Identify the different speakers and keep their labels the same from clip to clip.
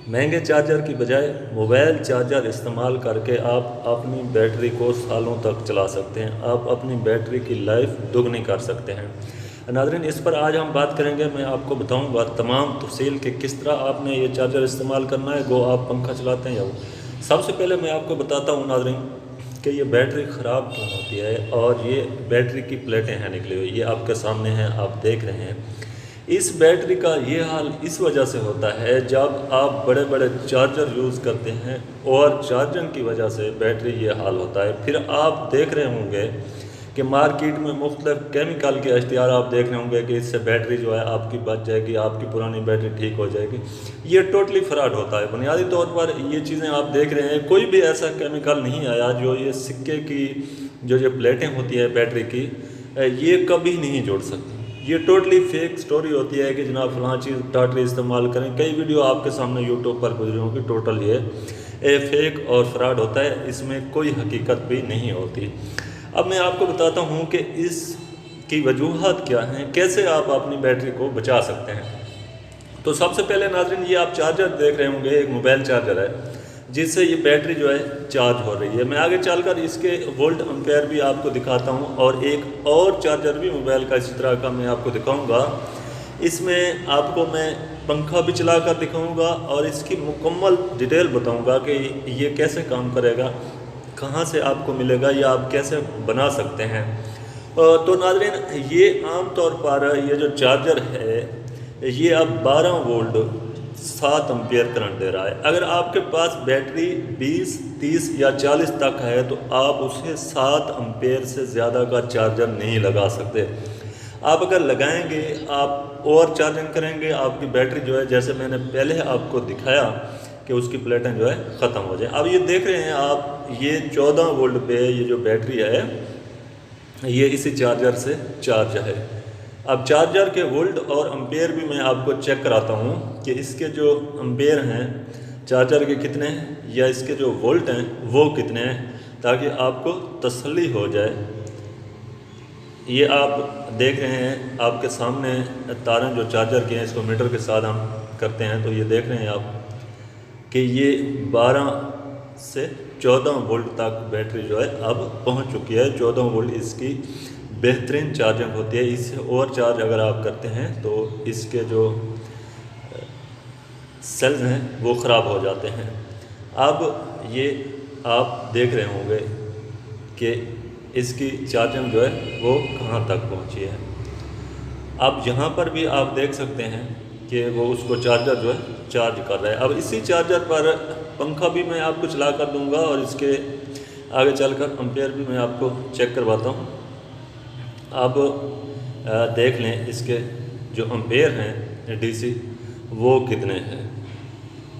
Speaker 1: महंगे चार्जर की बजाय मोबाइल चार्जर इस्तेमाल करके आप अपनी बैटरी को सालों तक चला सकते हैं। आप अपनी बैटरी की लाइफ दुगनी कर सकते हैं। नाज़रीन, इस पर आज हम बात करेंगे। मैं आपको बताऊंगा तमाम तफसील कि किस तरह आपने ये चार्जर इस्तेमाल करना है, गो आप पंखा चलाते हैं या वो। सबसे पहले मैं आपको बताता हूँ नाज़रीन कि ये बैटरी ख़राब क्यों होती है। और ये बैटरी की प्लेटें हैं निकली हुई, ये आपके सामने हैं, आप देख रहे हैं। इस बैटरी का ये हाल इस वजह से होता है जब आप बड़े बड़े चार्जर यूज़ करते हैं और चार्जिंग की वजह से बैटरी ये हाल होता है। फिर आप देख रहे होंगे कि मार्केट में मुख्तलिफ केमिकल के इश्तिहार आप देख रहे होंगे कि इससे बैटरी जो है आपकी बच जाएगी, आपकी पुरानी बैटरी ठीक हो जाएगी। ये टोटली फ्रॉड होता है। बुनियादी तौर पर ये चीज़ें आप देख रहे हैं, कोई भी ऐसा केमिकल नहीं आया जो ये सिक्के की जो ये प्लेटें होती है बैटरी की, ये कभी नहीं जोड़ सकती। ये टोटली फेक स्टोरी होती है कि जनाब फलां चीज़ टाटरी इस्तेमाल करें। कई वीडियो आपके सामने यूट्यूब पर गुजरी होंगी, टोटल ये फेक और फ्रॉड होता है, इसमें कोई हकीकत भी नहीं होती। अब मैं आपको बताता हूँ कि इसकी वजूहत क्या हैं, कैसे आप अपनी बैटरी को बचा सकते हैं। तो सबसे पहले नाज़रीन, ये आप चार्जर देख रहे होंगे, एक मोबाइल चार्जर है जिससे ये बैटरी जो है चार्ज हो रही है। मैं आगे चलकर इसके वोल्ट एम्पेयर भी आपको दिखाता हूँ और एक और चार्जर भी मोबाइल का इसी तरह का मैं आपको दिखाऊंगा। इसमें आपको मैं पंखा भी चला कर दिखाऊँगा और इसकी मुकम्मल डिटेल बताऊँगा कि ये कैसे काम करेगा, कहाँ से आपको मिलेगा या आप कैसे बना सकते हैं। तो नाज़रीन, ये आम तौर पर ये जो चार्जर है ये अब 12 वोल्ट 7 एम्पियर करंट दे रहा है। अगर आपके पास बैटरी 20, 30 या 40 तक है तो आप उसे 7 एम्पियर से ज़्यादा का चार्जर नहीं लगा सकते। आप अगर लगाएंगे, आप और चार्जिंग करेंगे, आपकी बैटरी जो है जैसे मैंने पहले आपको दिखाया कि उसकी प्लेटें जो है ख़त्म हो जाए। अब ये देख रहे हैं आप, ये 14 वोल्ट पे ये जो बैटरी है ये इसी चार्जर से चार्ज है। अब चार्जर के वोल्ट और एम्पेयर भी मैं आपको चेक कराता हूँ कि इसके जो एम्पेयर हैं चार्जर के कितने हैं या इसके जो वोल्ट हैं वो कितने हैं, ताकि आपको तसल्ली हो जाए। ये आप देख रहे हैं आपके सामने तारें जो चार्जर के हैं, इसको मीटर के साथ हम करते हैं तो ये देख रहे हैं आप कि ये 12 से 14 वोल्ट तक बैटरी जो है अब पहुंच चुकी है। 14 वोल्ट इसकी बेहतरीन चार्जिंग होती है। इससे और चार्ज अगर आप करते हैं तो इसके जो सेल्स हैं वो ख़राब हो जाते हैं। अब ये आप देख रहे होंगे कि इसकी चार्जिंग जो है वो कहाँ तक पहुँची है। अब यहाँ पर भी आप देख सकते हैं कि वो उसको चार्जर जो है चार्ज कर रहा है। अब इसी चार्जर पर पंखा भी मैं आपको चला कर दूँगा और इसके आगे चलकर एम्पेयर भी मैं आपको चेक करवाता हूँ। अब देख लें इसके जो एम्पेयर हैं डीसी वो कितने हैं।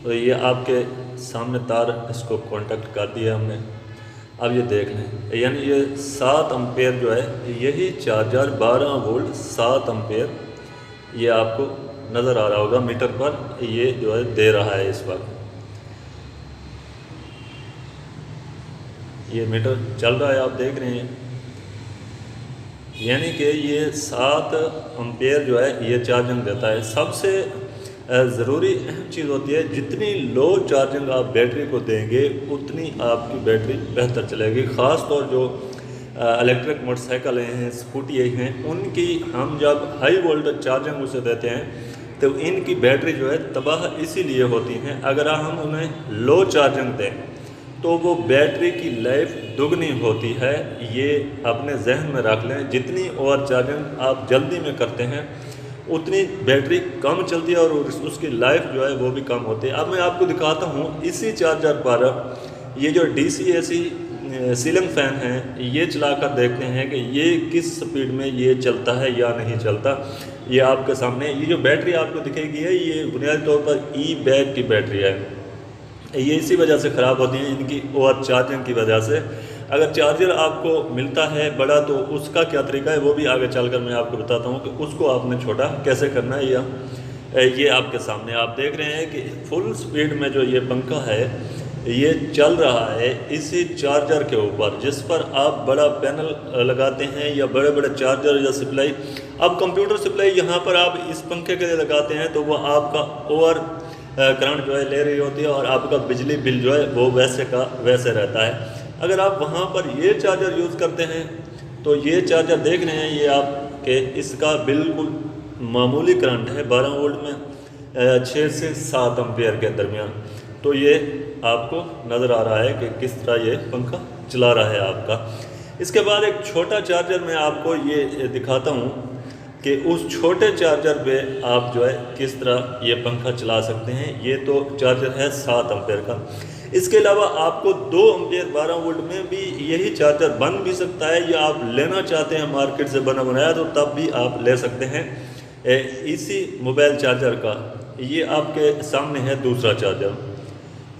Speaker 1: तो ये आपके सामने तार, इसको कांटेक्ट कर दिया हमने। अब ये देख लें, यानी ये 7 एम्पेयर जो है, यही चार्जर 12 वोल्ट 7 एम्पेयर ये आपको नज़र आ रहा होगा मीटर पर, ये जो है दे रहा है इस वक्त। ये मीटर चल रहा है, आप देख रहे हैं, यानी कि ये 7 एम्पेयर जो है ये चार्जिंग देता है। सबसे ज़रूरी अहम चीज़ होती है, जितनी लो चार्जिंग आप बैटरी को देंगे उतनी आपकी बैटरी बेहतर चलेगी। ख़ास तौर जो इलेक्ट्रिक मोटरसाइकिल हैं, स्कूटी हैं, उनकी हम जब हाई वोल्टेज चार्जिंग उसे देते हैं तो इनकी बैटरी जो है तबाह इसीलिए होती हैं। अगर हम उन्हें लो चार्जिंग दें तो वो बैटरी की लाइफ दुगनी होती है। ये अपने जहन में रख लें, जितनी और चार्जिंग आप जल्दी में करते हैं उतनी बैटरी कम चलती है और उसकी लाइफ जो है वो भी कम होती है। अब मैं आपको दिखाता हूँ इसी चार्जर पर ये जो DC-AC सीलिंग फ़ैन है, ये चलाकर देखते हैं कि ये किस स्पीड में ये चलता है या नहीं चलता। ये आपके सामने ये जो बैटरी आपको दिखेगी है, ये बुनियादी तौर पर ई-बैग की बैटरी है। ये इसी वजह से ख़राब होती हैं, इनकी ओवर चार्जिंग की वजह से। अगर चार्जर आपको मिलता है बड़ा तो उसका क्या तरीका है वो भी आगे चलकर मैं आपको बताता हूँ कि उसको आपने छोटा कैसे करना है। या ये आपके सामने आप देख रहे हैं कि फुल स्पीड में जो ये पंखा है ये चल रहा है इसी चार्जर के ऊपर, जिस पर आप बड़ा पैनल लगाते हैं या बड़े बड़े चार्जर या सप्लाई। अब कंप्यूटर सप्लाई यहाँ पर आप इस पंखे के लिए लगाते हैं तो वो आपका ओवर करंट जो है ले रही होती है और आपका बिजली बिल जो है वो वैसे का वैसे रहता है। अगर आप वहाँ पर ये चार्जर यूज़ करते हैं तो ये चार्जर देख रहे हैं, ये आपके इसका बिल्कुल मामूली करंट है 12 वोल्ट में 6 से 7 एम्पियर के दरमियान। तो ये आपको नज़र आ रहा है कि किस तरह ये पंखा चला रहा है आपका। इसके बाद एक छोटा चार्जर मैं आपको ये दिखाता हूँ कि उस छोटे चार्जर पे आप जो है किस तरह ये पंखा चला सकते हैं। ये तो चार्जर है 7 एम्पियर का। इसके अलावा आपको 2 एम्पियर 12 वोल्ट में भी यही चार्जर बन भी सकता है, या आप लेना चाहते हैं मार्केट से बना बनाया तो तब भी आप ले सकते हैं इसी मोबाइल चार्जर का। ये आपके सामने है दूसरा चार्जर।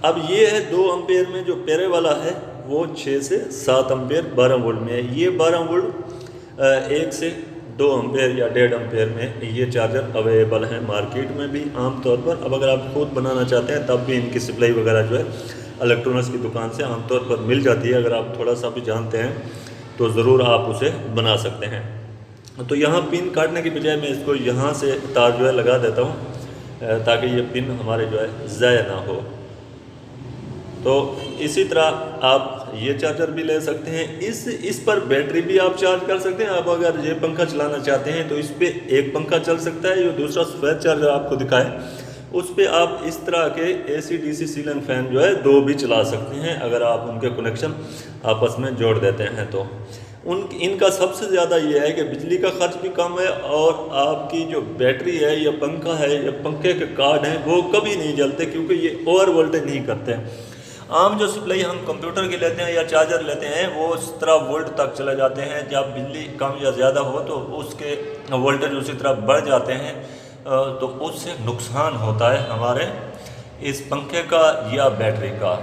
Speaker 1: अब ये है 2 एम्पियर में, जो पेरे वाला है वो 6 से 7 एम्पियर 12 वोल्ट में है। ये 12 वोल्ट 1 से 2 एम्पियर या 1.5 एम्पियर में ये चार्जर अवेलेबल है मार्केट में भी आमतौर पर। अब अगर आप खुद बनाना चाहते हैं तब भी इनकी सप्लाई वगैरह जो है इलेक्ट्रॉनिक्स की दुकान से आमतौर पर मिल जाती है। अगर आप थोड़ा सा भी जानते हैं तो ज़रूर आप उसे बना सकते हैं। तो यहाँ पिन काटने की बजाय मैं इसको यहाँ से तार जो है लगा देता हूँ ताकि ये पिन हमारे जो है ज़ाया ना हो। तो इसी तरह आप ये चार्जर भी ले सकते हैं। इस पर बैटरी भी आप चार्ज कर सकते हैं। आप अगर ये पंखा चलाना चाहते हैं तो इस पर एक पंखा चल सकता है। जो दूसरा सफ़ेद चार्जर आपको दिखाए उस पर आप इस तरह के AC DC सीलिंग फ़ैन जो है 2 भी चला सकते हैं, अगर आप उनके कनेक्शन आपस में जोड़ देते हैं तो। इनका सबसे ज़्यादा ये है कि बिजली का खर्च भी कम है और आपकी जो बैटरी है या पंखा है या पंखे के कार्ड हैं वो कभी नहीं जलते, क्योंकि ये ओवर वोल्टेज नहीं करते हैं। आम जो सप्लाई हम कंप्यूटर की लेते हैं या चार्जर लेते हैं वो 17 वोल्ट तक चले जाते हैं। जब बिजली कम या ज़्यादा हो तो उसके वोल्टेज उसी तरह बढ़ जाते हैं, तो उससे नुकसान होता है हमारे इस पंखे का या बैटरी का।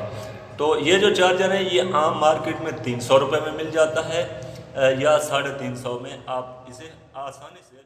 Speaker 1: तो ये जो चार्जर है ये आम मार्केट में 300 रुपये में मिल जाता है या 350 में आप इसे आसानी से